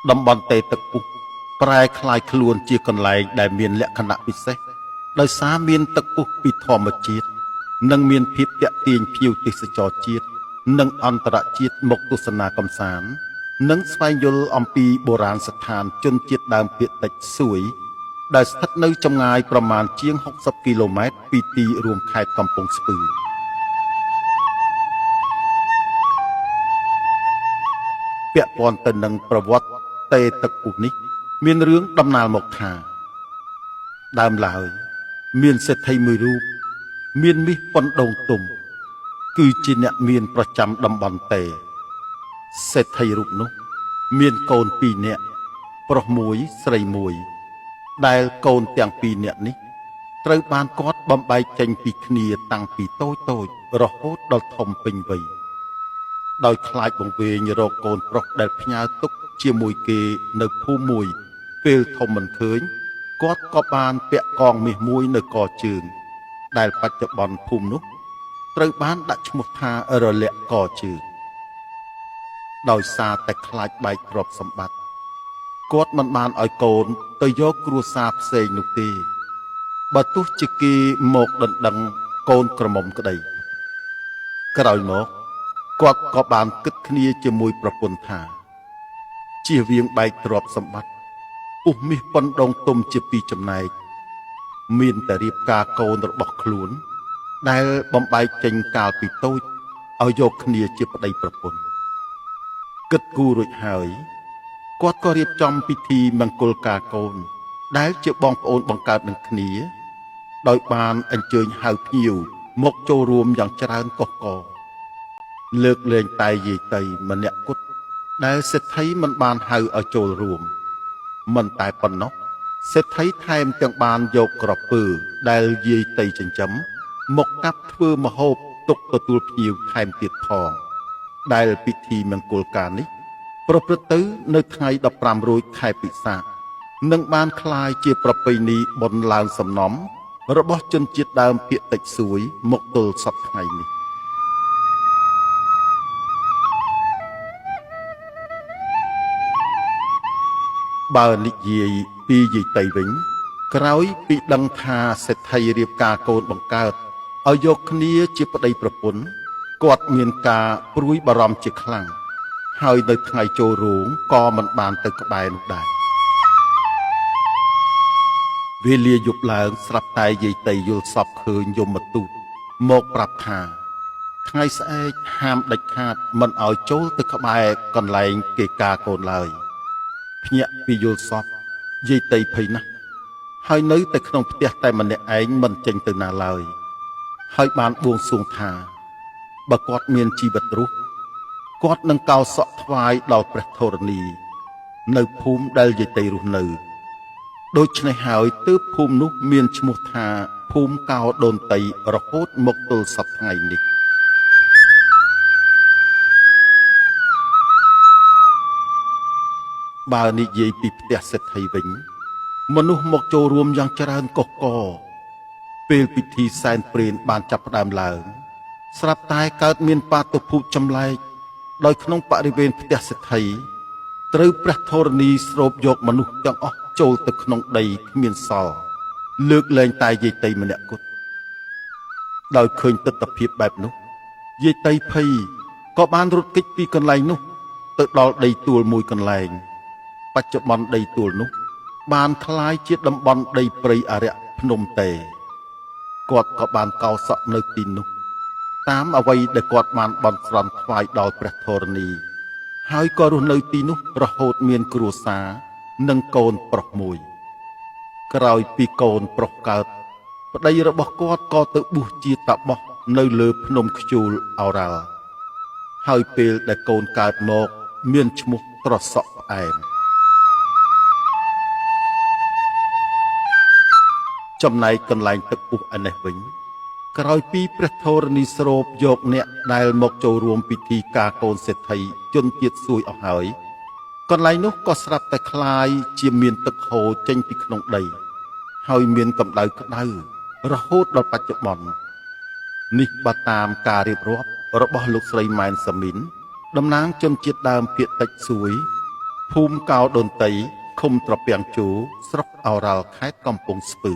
តំបន់តេទឹកពុះប្រែคล้ายខ្លួនជាកន្លែងដែលមានលក្ខណៈពិសេសដោយសារមានទឹកពុះពីធម្មជាតិនិងមានភាពទាក់ទាញភ្ញៀវទេសចរជាតិនិងអន្តរជាតិមកទស្សនាកម្សាន្តនិងស្វែងយល់អំពីបុរាណស្ថានជនជាតិដើមភាគតិចសួយដែលស្ថិតនៅចម្ងាយប្រមាណជាង60គីឡូម៉ែត្រពីទីរួមខេត្តកំពង់ស្ពឺពាក់ព័ន្ធទៅនឹងប្រវត្តិតេទឹកពុះនេះមានរឿងដំណាលមកថាដើមឡើយមានសេដ្ឋីមួយរូបមានមាសប៉ុនដូងទុំគឺជាអ្នកមានប្រចាំតំបន់តេសេដ្ឋីរូបនោះមានកូន2នាក់ប្រុសមួយស្រីមួយដែលកូនទាំង2នាក់នេះត្រូវបានគាត់បំបែកចេញពីគ្នាតាំងពីតូចរហូតដល់ធំពេញវ័យដោយខ្លាចបង្វេងរកកូនប្រុសដែលផ្ញើទុកជាមួយគេនៅភូមិមួយពេលធំមិនឃើញគាត់ក៏បានពាក់កងមាសមួយនៅកជើងដែលបច្ចុប្បន្នភូមិនោះត្រូវបានដាក់ឈ្មោះថារលាក់កជើងដោយសារតែខ្លាចបែកទ្រព្យសម្បត្តិគាត់មិនបានឲ្យកូនទៅយកគ្រួសារផ្សេងនោះទេបើទោះជាគេមកដណ្ដឹងកូនក្រមុំក្តីក្រោយមកគាត់ក៏បានគិតគ្នាជាមួយប្រពន្ធថាជៀសវាងបែកទ្រព្យសម្បត្តិពុះមាសប៉ុនដងទុំជាពីរចំណែកមានតែរៀបការកូនរបស់ខ្លួនដែលបំបែកចេញកាលពីតូចឲ្យយកគ្នាជាប្តីប្រពន្ធគិតគូររួចហើយគាត់ក៏រៀបចំពិធីមង្គលការកូនដែលជាបងប្អូនបង្កើតនឹងគ្នាដោយបានអញ្ជើញហៅភ្ញៀវមកចូលរួមយ៉ាងច្រើនកុះករលើកលែងតែយាយតីម្នាក់គត់ដែលសេដ្ឋីមិនបានហៅឲ្យចូលរួមមិនតែប៉ុណ្ណោះសេដ្ឋីថែមទាំងបានយកក្រពើដែលយាយតីចិញ្ចឹមមកកាប់ធ្វើម្ហូបទុកទទួលភ្ញៀវថែមទៀតផងដែលពិធីមង្គលការនេះប្រព្រឹត្តទៅនៅថ្ងៃ15រោចខែពិសាខនិងបានคล้ายជាប្រពៃណីបុណ្យឡើងសំណំរបស់ជនជាតិដើមភាគតិចសួយមកទល់សព្វថ្ងៃនេះបើនិយាយពីយាយតីវិញក្រោយពីដឹងថាសេដ្ឋីរៀបការកូនបង្កើតឲ្យយកគ្នាជាប្តីប្រពន្ធគាត់មានការព្រួយបារម្ភជាខ្លាំងហើយនៅថ្ងៃចូលរោងក៏មិនបានទៅក្បែរនោះដែរវេលាយប់ឡើងស្រាប់តែយាយតីយល់សពឃើញយមទូតមកប្រាប់ថាថ្ងៃស្អែកហាមដាច់ខាតមិនឲ្យចូលទៅក្បែរកន្លែងគេការកូនឡើយភ្ញាក់ពីយល់សពយាយតីភ័យណាស់ហើយនៅតែក្នុងផ្ទះតែម្នាក់ឯងមិនចេញទៅណាឡើយហើយបានបួងសួងថាបើគាត់មានជីវិតរស់គាត់នឹងកោរសក់ថ្វាយដល់ព្រះធរណីនៅភូមិដែលយាយតីរស់នៅដូច្នេះហើយទើបភូមិនោះមានឈ្មោះថាភូមិកោរដូនតីរហូតមកទល់សព្វថ្ងៃនេះបើនិយាយពីផ្ទះសេដ្ឋីវិញមនុស្សមកចូលរួមយ៉ាងច្រើនកុះករពេលពិធីសែនព្រេនបានចាប់ផ្ដើមឡើងស្រាប់តែកើតមានបាតុភូតចម្លែកដោយក្នុងបរិវេណផ្ទះសេដ្ឋីត្រូវព្រះធរណីស្រូបយកមនុស្សទាំងអស់ចូលទៅក្នុងដីគ្មានសល់លើកលែងតែយាយតីម្នាក់គត់ដោយឃើញទស្សនភាពបែបនោះយាយតីភ័យក៏បានរត់គេចពីកន្លែងនោះទៅដល់ដីទួលមួយកន្លែងបច្ចុប្បន្នដីទួលនោះបានคล้ายជាតំបន់ដីព្រៃអរិយភ្នំតេគាត់ក៏បានកោរសក់នៅទីនោះតាមអ្វីដែលគាត់បានបន់ស្រន់ថ្វាយដល់ព្រះធរណីហើយក៏រស់នៅទីនោះរហូតមានគ្រួសារនិងកូនប្រុសមួយក្រោយពីកូនប្រុសកើតប្តីរបស់គាត់ក៏ទៅបួសជាតាបសនៅលើភ្នំខ្ជូលឱរ៉ាល់ហើយពេលដែលកូនកើតមកមានឈ្មោះត្រសក់ផ្អែមចំណែកកន្លែងទឹកពុះឯនេះវិញក្រោយពីព្រះធរណីស្រូបយកអ្នកដែលមកចូលរួមពិធីការកូនសេដ្ឋីជនជាតិសួយអស់ហើយកន្លែងនោះក៏ស្រាប់តែคล้ายជាមានទឹកហូរចេញពីក្នុងដីហើយមានកម្ដៅក្ដៅរហូតដល់បច្ចុប្បន្ននេះបើតាមការរៀបរាប់របស់លោកស្រីម៉ែនសាមីនតំណាងជនជាតិដើមភាគតិចសួយ ភូមិកោដូនតីឃុំត្រពាំងជូស្រុកឱរ៉ាល់ខេត្តកំពង់ស្ពឺ